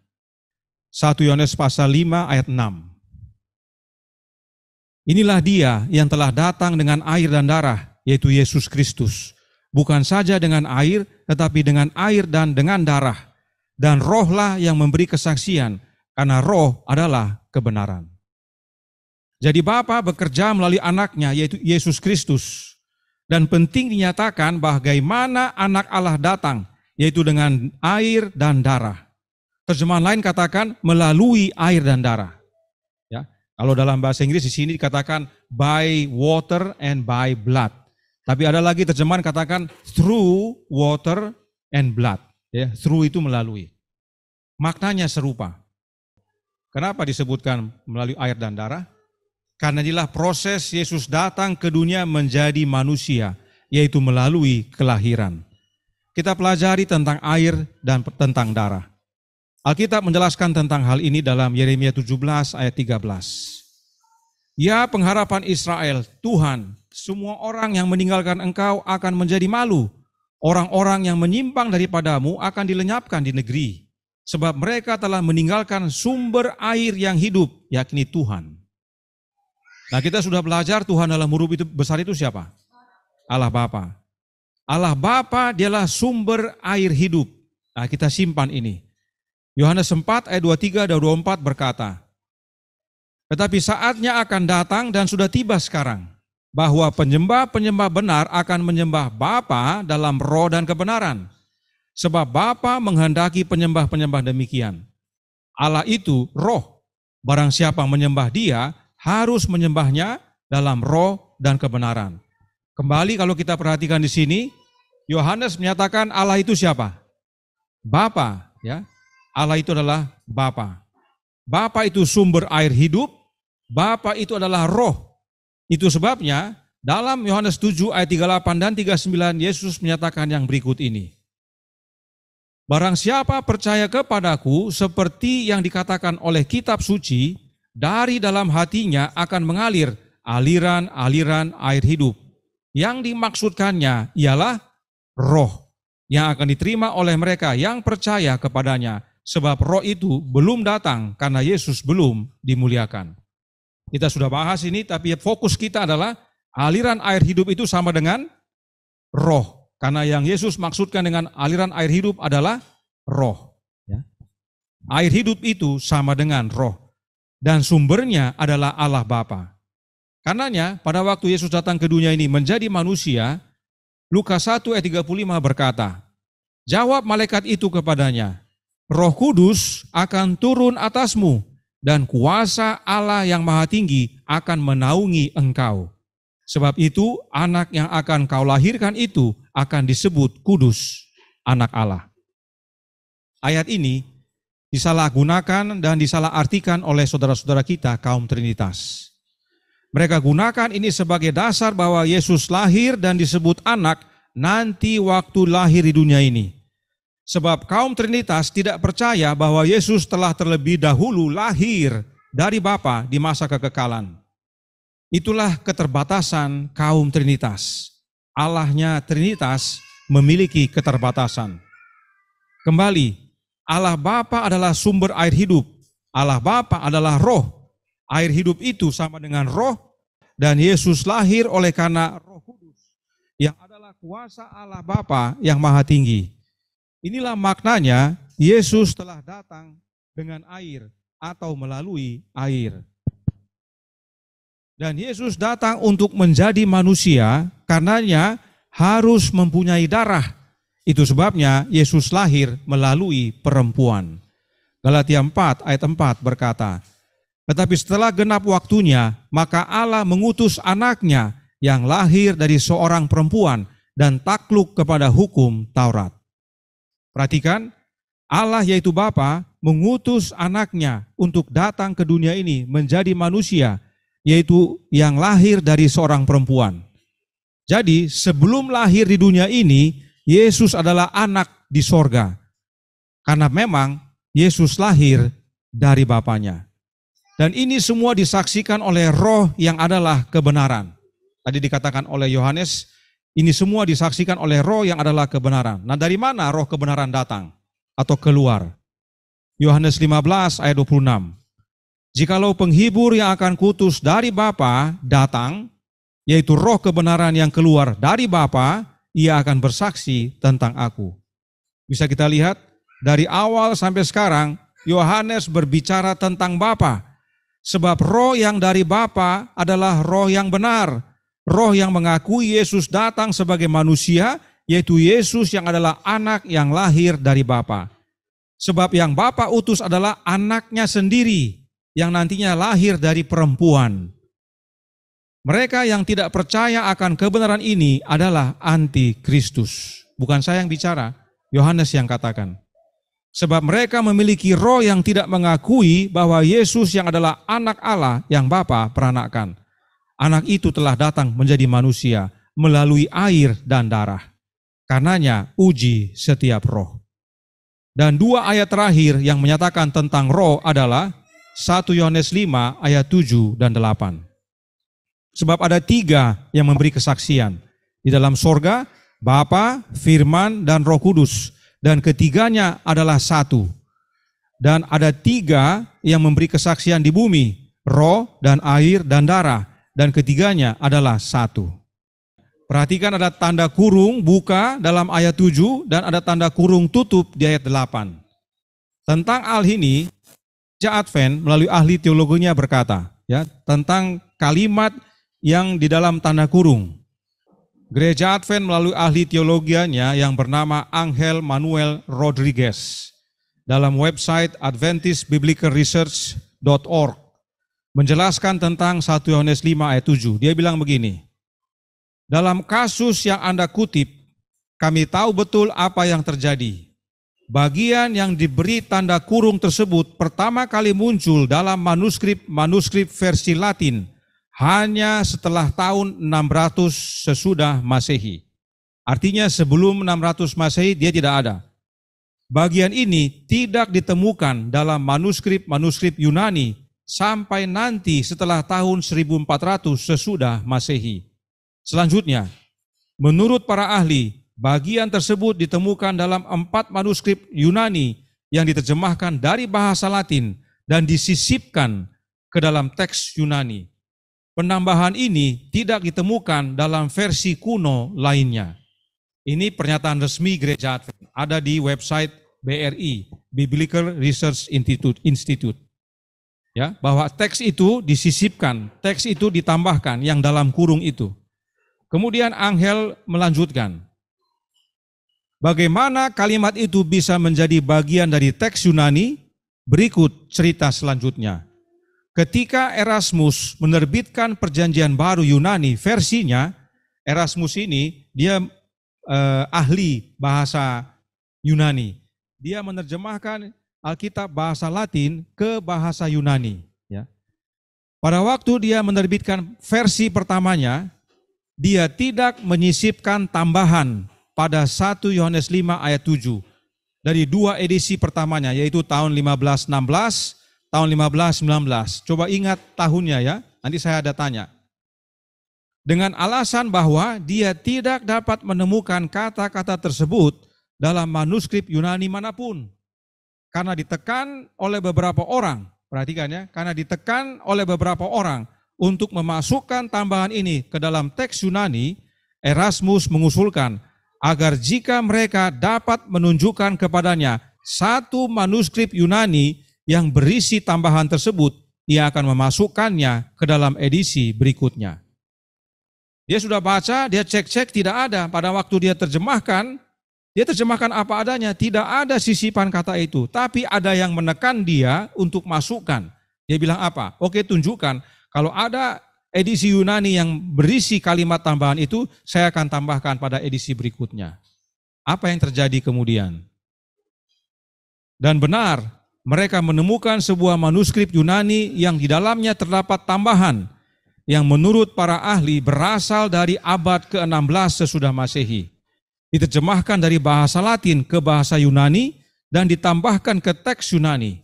[SPEAKER 1] 1 Yohanes pasal 5 ayat 6. Inilah dia yang telah datang dengan air dan darah, yaitu Yesus Kristus. Bukan saja dengan air, tetapi dengan air dan dengan darah. Dan rohlah yang memberi kesaksian, karena roh adalah kebenaran. Jadi Bapa bekerja melalui anaknya, yaitu Yesus Kristus. Dan penting dinyatakan bagaimana anak Allah datang, yaitu dengan air dan darah. Terjemahan lain katakan melalui air dan darah. Ya, kalau dalam bahasa Inggris di sini dikatakan by water and by blood. Tapi ada lagi terjemahan katakan through water and blood. Ya, through itu melalui. Maknanya serupa. Kenapa disebutkan melalui air dan darah? Karena inilah proses Yesus datang ke dunia menjadi manusia, yaitu melalui kelahiran. Kita pelajari tentang air dan tentang darah. Alkitab menjelaskan tentang hal ini dalam Yeremia 17 ayat 13. Ya pengharapan Israel, Tuhan, semua orang yang meninggalkan Engkau akan menjadi malu. Orang-orang yang menyimpang daripadamu akan dilenyapkan di negeri. Sebab mereka telah meninggalkan sumber air yang hidup, yakni Tuhan. Nah, kita sudah belajar Tuhan dalam huruf itu besar itu siapa? Allah Bapa. Allah Bapa dialah sumber air hidup. Nah, kita simpan ini. Yohanes 4 ayat 23 dan 24 berkata, tetapi saatnya akan datang dan sudah tiba sekarang, bahwa penyembah-penyembah benar akan menyembah Bapa dalam roh dan kebenaran. Sebab Bapa menghendaki penyembah-penyembah demikian. Allah itu roh. Barang siapa menyembah Dia, harus menyembahnya dalam roh dan kebenaran. Kembali kalau kita perhatikan di sini, Yohanes menyatakan Allah itu siapa? Bapa, ya. Allah itu adalah Bapa. Bapa itu sumber air hidup, Bapa itu adalah roh. Itu sebabnya dalam Yohanes 7 ayat 38 dan 39 Yesus menyatakan yang berikut ini. Barang siapa percaya kepadaku seperti yang dikatakan oleh kitab suci, dari dalam hatinya akan mengalir aliran-aliran air hidup. Yang dimaksudkannya ialah roh yang akan diterima oleh mereka yang percaya kepadanya. Sebab roh itu belum datang karena Yesus belum dimuliakan. Kita sudah bahas ini, tapi fokus kita adalah aliran air hidup itu sama dengan roh. Karena yang Yesus maksudkan dengan aliran air hidup adalah roh. Ya. Air hidup itu sama dengan roh. Dan sumbernya adalah Allah Bapa. Karenanya pada waktu Yesus datang ke dunia ini menjadi manusia, Lukas 1 ayat 35 berkata, jawab malaikat itu kepadanya, Roh Kudus akan turun atasmu dan kuasa Allah yang Maha Tinggi akan menaungi engkau. Sebab itu anak yang akan kau lahirkan itu akan disebut kudus, anak Allah. Ayat ini disalahgunakan dan disalahartikan oleh saudara-saudara kita kaum Trinitas. Mereka gunakan ini sebagai dasar bahwa Yesus lahir dan disebut anak nanti waktu lahir di dunia ini. Sebab kaum Trinitas tidak percaya bahwa Yesus telah terlebih dahulu lahir dari Bapa di masa kekekalan. Itulah keterbatasan kaum Trinitas. Allahnya Trinitas memiliki keterbatasan. Kembali, Allah Bapa adalah sumber air hidup. Allah Bapa adalah roh. Air hidup itu sama dengan roh, dan Yesus lahir oleh karena Roh Kudus yang adalah kuasa Allah Bapa yang Maha Tinggi. Inilah maknanya Yesus telah datang dengan air atau melalui air. Dan Yesus datang untuk menjadi manusia, karenanya harus mempunyai darah. Itu sebabnya Yesus lahir melalui perempuan. Galatia 4 ayat 4 berkata, tetapi setelah genap waktunya, maka Allah mengutus anaknya yang lahir dari seorang perempuan dan takluk kepada hukum Taurat. Perhatikan, Allah yaitu Bapa mengutus anaknya untuk datang ke dunia ini menjadi manusia, yaitu yang lahir dari seorang perempuan. Jadi sebelum lahir di dunia ini, Yesus adalah anak di sorga. Karena memang Yesus lahir dari Bapanya. Dan ini semua disaksikan oleh roh yang adalah kebenaran. Tadi dikatakan oleh Yohanes, ini semua disaksikan oleh roh yang adalah kebenaran. Nah, dari mana roh kebenaran datang atau keluar? Yohanes 15 ayat 26. Jikalau penghibur yang akan kutus dari Bapa datang, yaitu roh kebenaran yang keluar dari Bapa, ia akan bersaksi tentang aku. Bisa kita lihat dari awal sampai sekarang Yohanes berbicara tentang Bapa. Sebab roh yang dari Bapa adalah roh yang benar. roh yang mengakui Yesus datang sebagai manusia, yaitu Yesus yang adalah anak yang lahir dari Bapa. Sebab yang Bapa utus adalah anaknya sendiri, yang nantinya lahir dari perempuan. Mereka yang tidak percaya akan kebenaran ini adalah anti-Kristus. Bukan saya yang bicara, Yohanes yang katakan. Sebab mereka memiliki roh yang tidak mengakui bahwa Yesus yang adalah anak Allah yang Bapa peranakkan. Anak itu telah datang menjadi manusia melalui air dan darah. Karenanya uji setiap roh. Dan dua ayat terakhir yang menyatakan tentang roh adalah 1 Yohanes 5 ayat 7 dan 8. Sebab ada 3 yang memberi kesaksian. Di dalam sorga, Bapa, Firman, dan Roh Kudus. Dan ketiganya adalah satu. Dan ada 3 yang memberi kesaksian di bumi, roh dan air dan darah. Dan ketiganya adalah satu. Perhatikan ada tanda kurung buka dalam ayat 7 dan ada tanda kurung tutup di ayat 8. Tentang hal ini, Gereja Advent melalui ahli teologinya berkata, ya, tentang kalimat yang di dalam tanda kurung. Gereja Advent melalui ahli teologianya yang bernama Angel Manuel Rodriguez dalam website adventistbiblicalresearch.org menjelaskan tentang 1 Yohanes 5 ayat 7. Dia bilang begini, dalam kasus yang Anda kutip, kami tahu betul apa yang terjadi. Bagian yang diberi tanda kurung tersebut pertama kali muncul dalam manuskrip versi Latin hanya setelah tahun 600 sesudah Masehi. Artinya sebelum 600 Masehi dia tidak ada. Bagian ini tidak ditemukan dalam manuskrip Yunani sampai nanti setelah tahun 1400 sesudah Masehi. Selanjutnya, menurut para ahli, bagian tersebut ditemukan dalam 4 manuskrip Yunani yang diterjemahkan dari bahasa Latin dan disisipkan ke dalam teks Yunani. Penambahan ini tidak ditemukan dalam versi kuno lainnya. Ini pernyataan resmi Gereja Advent, ada di website BRI, Biblical Research Institute. Ya, bahwa teks itu disisipkan, teks itu ditambahkan yang dalam kurung itu. Kemudian Angel melanjutkan, bagaimana kalimat itu bisa menjadi bagian dari teks Yunani? Berikut cerita selanjutnya. Ketika Erasmus menerbitkan Perjanjian Baru Yunani versinya, Erasmus ini dia ahli bahasa Yunani. Dia menerjemahkan Alkitab bahasa Latin ke bahasa Yunani. Ya. Pada waktu dia menerbitkan versi pertamanya, dia tidak menyisipkan tambahan pada 1 Yohanes 5 ayat 7 dari 2 edisi pertamanya, yaitu tahun 1516, tahun 1519. Coba ingat tahunnya ya, nanti saya ada tanya. Dengan alasan bahwa dia tidak dapat menemukan kata-kata tersebut dalam manuskrip Yunani manapun. Karena ditekan oleh beberapa orang, perhatikan ya, karena ditekan oleh beberapa orang untuk memasukkan tambahan ini ke dalam teks Yunani, Erasmus mengusulkan agar jika mereka dapat menunjukkan kepadanya satu manuskrip Yunani yang berisi tambahan tersebut, ia akan memasukkannya ke dalam edisi berikutnya. Dia sudah baca, dia cek-cek, tidak ada. Pada waktu dia terjemahkan apa adanya, tidak ada sisipan kata itu. Tapi ada yang menekan dia untuk masukkan. Dia bilang apa? Oke, tunjukkan. Kalau ada edisi Yunani yang berisi kalimat tambahan itu, saya akan tambahkan pada edisi berikutnya. Apa yang terjadi kemudian? Dan benar, mereka menemukan sebuah manuskrip Yunani yang di dalamnya terdapat tambahan yang menurut para ahli berasal dari abad ke-16 sesudah Masehi. Diterjemahkan dari bahasa Latin ke bahasa Yunani dan ditambahkan ke teks Yunani.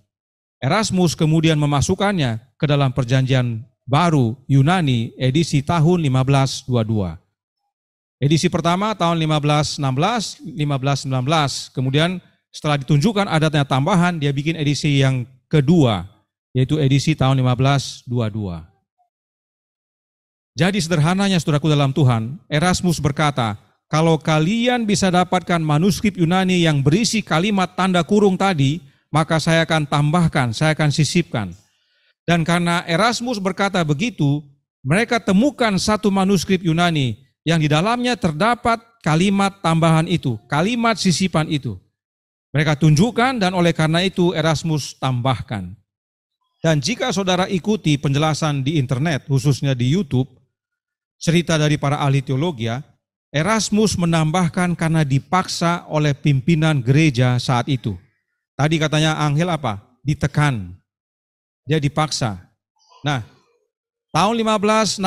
[SPEAKER 1] Erasmus kemudian memasukkannya ke dalam Perjanjian Baru Yunani edisi tahun 1522. Edisi pertama tahun 1516, 1519. Kemudian setelah ditunjukkan adatnya tambahan, dia bikin edisi yang kedua, yaitu edisi tahun 1522. Jadi sederhananya saudaraku dalam Tuhan, Erasmus berkata, kalau kalian bisa dapatkan manuskrip Yunani yang berisi kalimat tanda kurung tadi, maka saya akan tambahkan, saya akan sisipkan. Dan karena Erasmus berkata begitu, Mereka temukan satu manuskrip Yunani yang di dalamnya terdapat kalimat tambahan itu, kalimat sisipan itu. Mereka tunjukkan dan oleh karena itu Erasmus tambahkan. Dan jika saudara ikuti penjelasan di internet, khususnya di YouTube, cerita dari para ahli teologi, Erasmus menambahkan karena dipaksa oleh pimpinan gereja saat itu. Tadi katanya Angel apa? Ditekan. Dia dipaksa. Nah, tahun 1516,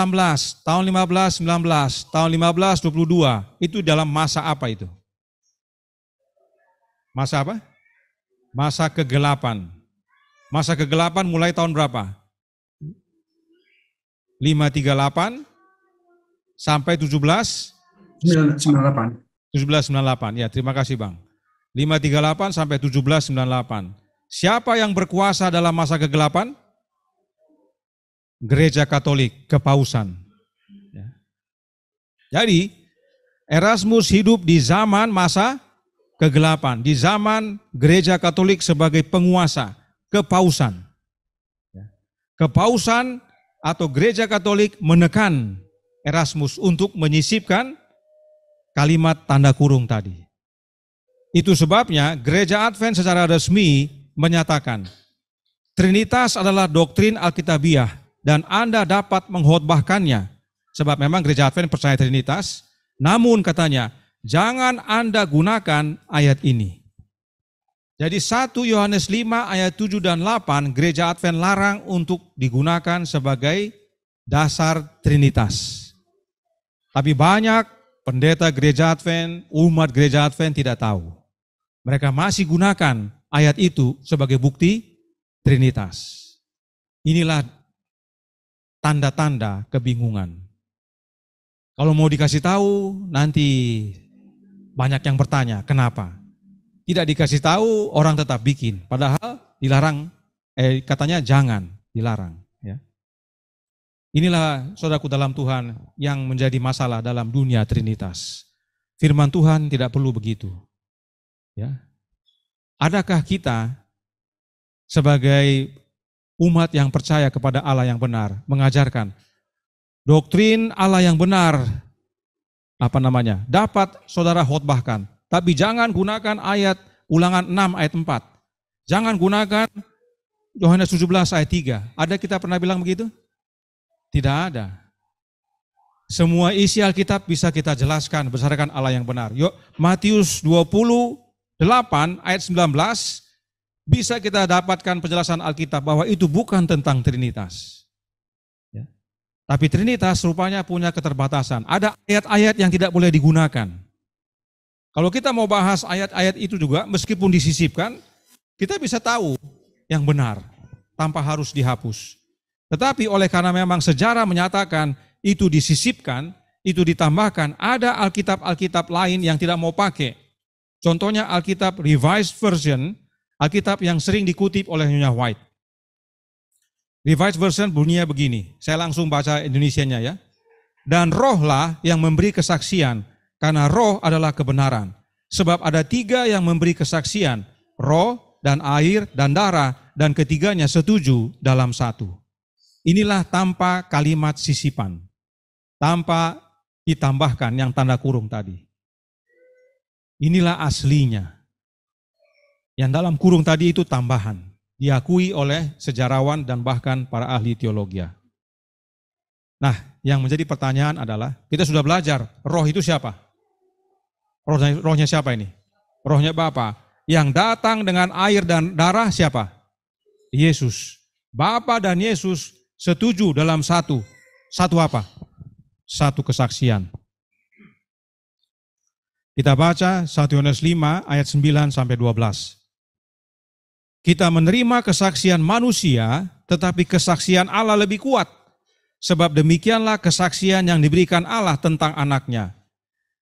[SPEAKER 1] tahun 1519, tahun 1522, itu dalam masa apa itu? Masa apa? Masa kegelapan. Masa kegelapan mulai tahun berapa? 538 sampai
[SPEAKER 2] 1798.
[SPEAKER 1] 1798. Ya, terima kasih Bang. 538 sampai 1798. Siapa yang berkuasa dalam masa kegelapan? Gereja Katolik, kepausan. Ya. Jadi, Erasmus hidup di zaman masa kegelapan, di zaman gereja Katolik sebagai penguasa, kepausan. Ya. Kepausan atau gereja Katolik menekan Erasmus untuk menyisipkan kalimat tanda kurung tadi. Itu sebabnya gereja Advent secara resmi menyatakan Trinitas adalah doktrin Alkitabiah dan Anda dapat mengkhotbahkannya. Sebab memang gereja Advent percaya Trinitas, namun katanya jangan Anda gunakan ayat ini. Jadi 1 Yohanes 5 ayat 7 dan 8 gereja Advent larang untuk digunakan sebagai dasar Trinitas. Tapi banyak pendeta gereja Advent, umat gereja Advent tidak tahu. Mereka masih gunakan ayat itu sebagai bukti Trinitas. Inilah tanda-tanda kebingungan. Kalau mau dikasih tahu, nanti banyak yang bertanya, kenapa? Tidak dikasih tahu, orang tetap bikin. Padahal dilarang, katanya jangan, dilarang. Ya. Inilah saudaraku dalam Tuhan yang menjadi masalah dalam dunia Trinitas. Firman Tuhan tidak perlu begitu. Ya. Adakah kita sebagai umat yang percaya kepada Allah yang benar mengajarkan doktrin Allah yang benar dapat saudara khotbahkan, tapi jangan gunakan ayat Ulangan 6 ayat 4. Jangan gunakan Yohanes 17 ayat 3. Ada kita pernah bilang begitu? Tidak ada. Semua isi Alkitab bisa kita jelaskan berdasarkan Allah yang benar. Yuk, Matius 28 ayat 19 bisa kita dapatkan penjelasan Alkitab bahwa itu bukan tentang Trinitas. Ya. Tapi Trinitas rupanya punya keterbatasan. Ada ayat-ayat yang tidak boleh digunakan. Kalau kita mau bahas ayat-ayat itu juga, meskipun disisipkan, kita bisa tahu yang benar tanpa harus dihapus. Tetapi oleh karena memang sejarah menyatakan itu disisipkan, itu ditambahkan, ada Alkitab-Alkitab lain yang tidak mau pakai. Contohnya Alkitab Revised Version, Alkitab yang sering dikutip oleh Nyonya White. Revised Version bunyinya begini, saya langsung baca Indonesianya ya. Dan rohlah yang memberi kesaksian, karena roh adalah kebenaran. Sebab ada 3 yang memberi kesaksian, roh dan air dan darah, dan ketiganya setuju dalam satu. Inilah tanpa kalimat sisipan, tanpa ditambahkan yang tanda kurung tadi. Inilah aslinya. Yang dalam kurung tadi itu tambahan, diakui oleh sejarawan dan bahkan para ahli teologi. Nah, yang menjadi pertanyaan adalah, kita sudah belajar, roh itu siapa? Rohnya siapa ini? Rohnya Bapa. Yang datang dengan air dan darah siapa? Yesus. Bapa dan Yesus setuju dalam satu. Satu apa? Satu kesaksian. Kita baca 1 Yohanes 5 ayat 9 sampai 12. Kita menerima kesaksian manusia, tetapi kesaksian Allah lebih kuat. Sebab demikianlah kesaksian yang diberikan Allah tentang anaknya.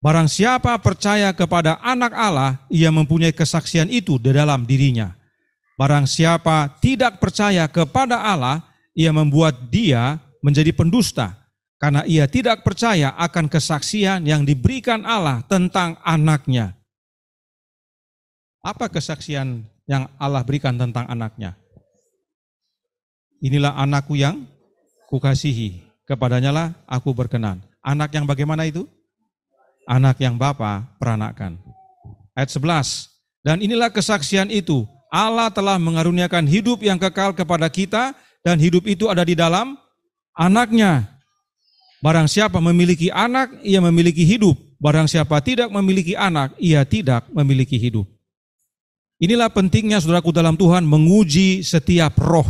[SPEAKER 1] Barang siapa percaya kepada anak Allah, ia mempunyai kesaksian itu di dalam dirinya. Barang siapa tidak percaya kepada Allah, ia membuat dia menjadi pendusta. Karena ia tidak percaya akan kesaksian yang diberikan Allah tentang anaknya. Apa kesaksian yang Allah berikan tentang anaknya? Inilah anakku yang kukasihi. kepadanya lah aku berkenan. Anak yang bagaimana itu? Anak yang Bapa peranakan. Ayat 11. Dan inilah kesaksian itu, Allah telah mengaruniakan hidup yang kekal kepada kita, dan hidup itu ada di dalam anaknya. Barang siapa memiliki anak, ia memiliki hidup. Barang siapa tidak memiliki anak, ia tidak memiliki hidup. Inilah pentingnya saudaraku dalam Tuhan menguji setiap roh.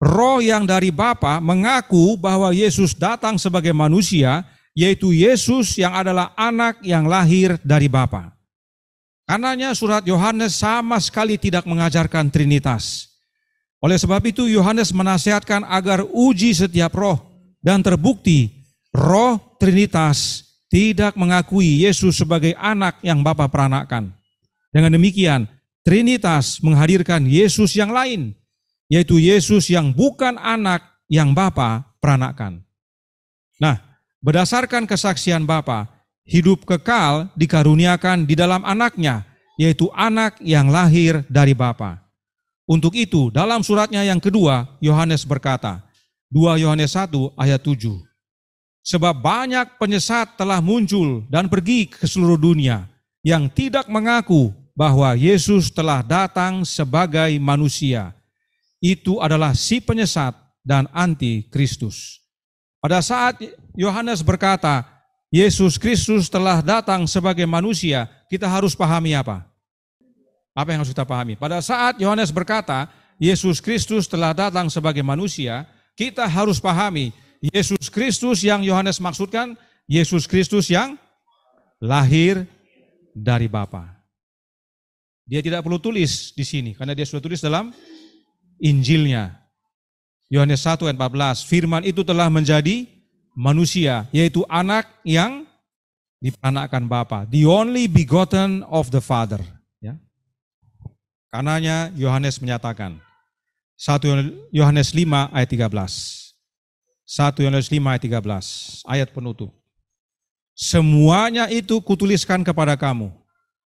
[SPEAKER 1] Roh yang dari Bapa mengaku bahwa Yesus datang sebagai manusia, yaitu Yesus yang adalah anak yang lahir dari Bapa. Karenanya surat Yohanes sama sekali tidak mengajarkan Trinitas. Oleh sebab itu Yohanes menasihatkan agar uji setiap roh, dan terbukti roh Trinitas tidak mengakui Yesus sebagai anak yang Bapa peranakan. Dengan demikian, Trinitas menghadirkan Yesus yang lain, yaitu Yesus yang bukan anak yang Bapa peranakan. Nah, berdasarkan kesaksian Bapa, hidup kekal dikaruniakan di dalam anaknya, yaitu anak yang lahir dari Bapa. Untuk itu, dalam suratnya yang kedua, Yohanes berkata, 2 Yohanes 1 ayat 7, sebab banyak penyesat telah muncul dan pergi ke seluruh dunia yang tidak mengaku bahwa Yesus telah datang sebagai manusia. Itu adalah si penyesat dan anti-Kristus. Pada saat Yohanes berkata, Yesus Kristus telah datang sebagai manusia, kita harus pahami apa? Apa yang harus kita pahami? Pada saat Yohanes berkata, Yesus Kristus telah datang sebagai manusia, kita harus pahami, Yesus Kristus yang Yohanes maksudkan, Yesus Kristus yang lahir dari Bapa. Dia tidak perlu tulis di sini, karena dia sudah tulis dalam Injilnya. Yohanes 1 ayat 14, firman itu telah menjadi manusia, yaitu anak yang diperanakkan Bapa, the only begotten of the Father. Ya. Karenanya Yohanes menyatakan, 1 Yohanes 5 ayat 13, 1 Yohanes 5 ayat 13, ayat penutup. Semuanya itu kutuliskan kepada kamu,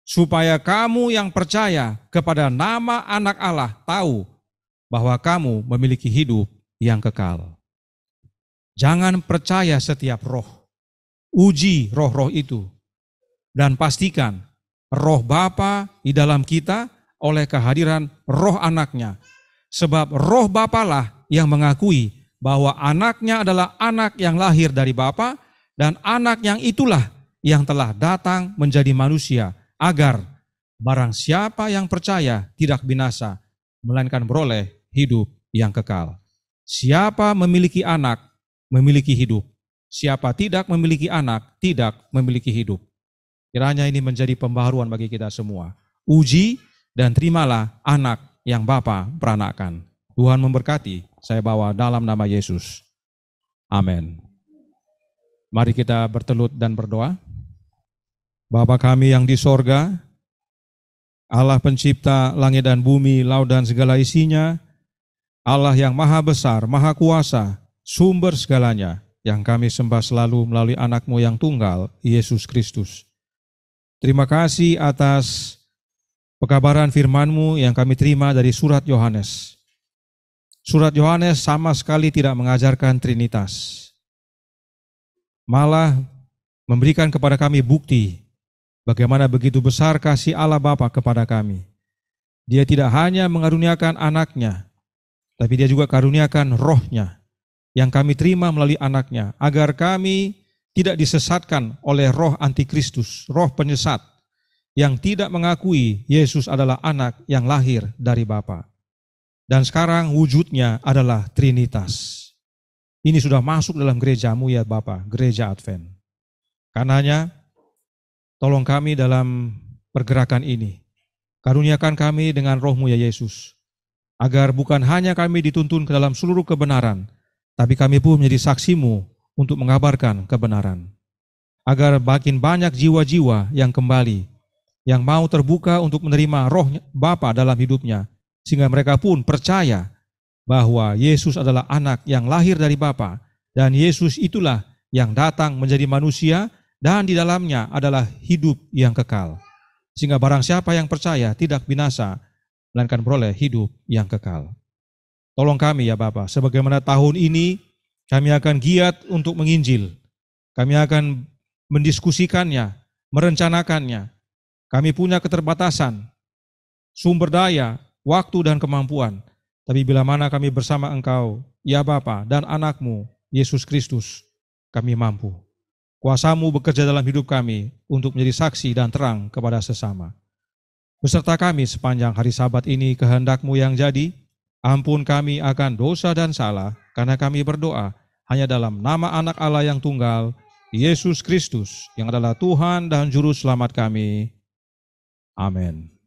[SPEAKER 1] supaya kamu yang percaya kepada nama anak Allah tahu bahwa kamu memiliki hidup yang kekal. Jangan percaya setiap roh. Uji roh-roh itu. Dan pastikan roh Bapa di dalam kita oleh kehadiran roh anaknya. Sebab roh Bapa lah yang mengakui bahwa anaknya adalah anak yang lahir dari Bapa, dan anak yang itulah yang telah datang menjadi manusia, agar barang siapa yang percaya tidak binasa, melainkan beroleh hidup yang kekal. Siapa memiliki anak, memiliki hidup. Siapa tidak memiliki anak, tidak memiliki hidup. Kiranya ini menjadi pembaharuan bagi kita semua. Uji dan terimalah anak yang Bapa peranakan. Tuhan memberkati, saya bawa dalam nama Yesus. Amin. Mari kita bertelut dan berdoa. Bapa kami yang di sorga, Allah pencipta langit dan bumi, laut dan segala isinya, Allah yang maha besar, maha kuasa, sumber segalanya, yang kami sembah selalu melalui anak-Mu yang tunggal, Yesus Kristus. Terima kasih atas pekabaran firman-Mu yang kami terima dari surat Yohanes. Surat Yohanes sama sekali tidak mengajarkan Trinitas. Malah memberikan kepada kami bukti bagaimana begitu besar kasih Allah Bapa kepada kami. Dia tidak hanya mengaruniakan anaknya, tapi dia juga karuniakan rohnya yang kami terima melalui anaknya, agar kami tidak disesatkan oleh roh antikristus, roh penyesat, yang tidak mengakui Yesus adalah anak yang lahir dari Bapa. Dan sekarang wujudnya adalah Trinitas. Ini sudah masuk dalam gerejamu ya Bapa, gereja Advent. Karenanya, tolong kami dalam pergerakan ini. Karuniakan kami dengan roh-Mu ya Yesus. Agar bukan hanya kami dituntun ke dalam seluruh kebenaran, tapi kami pun menjadi saksi-Mu untuk mengabarkan kebenaran. Agar makin banyak jiwa-jiwa yang kembali, yang mau terbuka untuk menerima roh Bapa dalam hidupnya, sehingga mereka pun percaya bahwa Yesus adalah anak yang lahir dari Bapa, dan Yesus itulah yang datang menjadi manusia, dan di dalamnya adalah hidup yang kekal. Sehingga barang siapa yang percaya tidak binasa, melainkan beroleh hidup yang kekal. Tolong kami ya Bapa, sebagaimana tahun ini Kami akan giat untuk menginjil. Kami akan mendiskusikannya, merencanakannya. Kami punya keterbatasan, sumber daya, waktu dan kemampuan. Tapi bila mana kami bersama Engkau, ya Bapa dan anak-Mu, Yesus Kristus, kami mampu. Kuasa-Mu bekerja dalam hidup kami untuk menjadi saksi dan terang kepada sesama. Beserta kami sepanjang hari Sabat ini, kehendak-Mu yang jadi. Ampun kami akan dosa dan salah, karena kami berdoa hanya dalam nama Anak Allah yang tunggal, Yesus Kristus, yang adalah Tuhan dan Juru Selamat kami. Amin.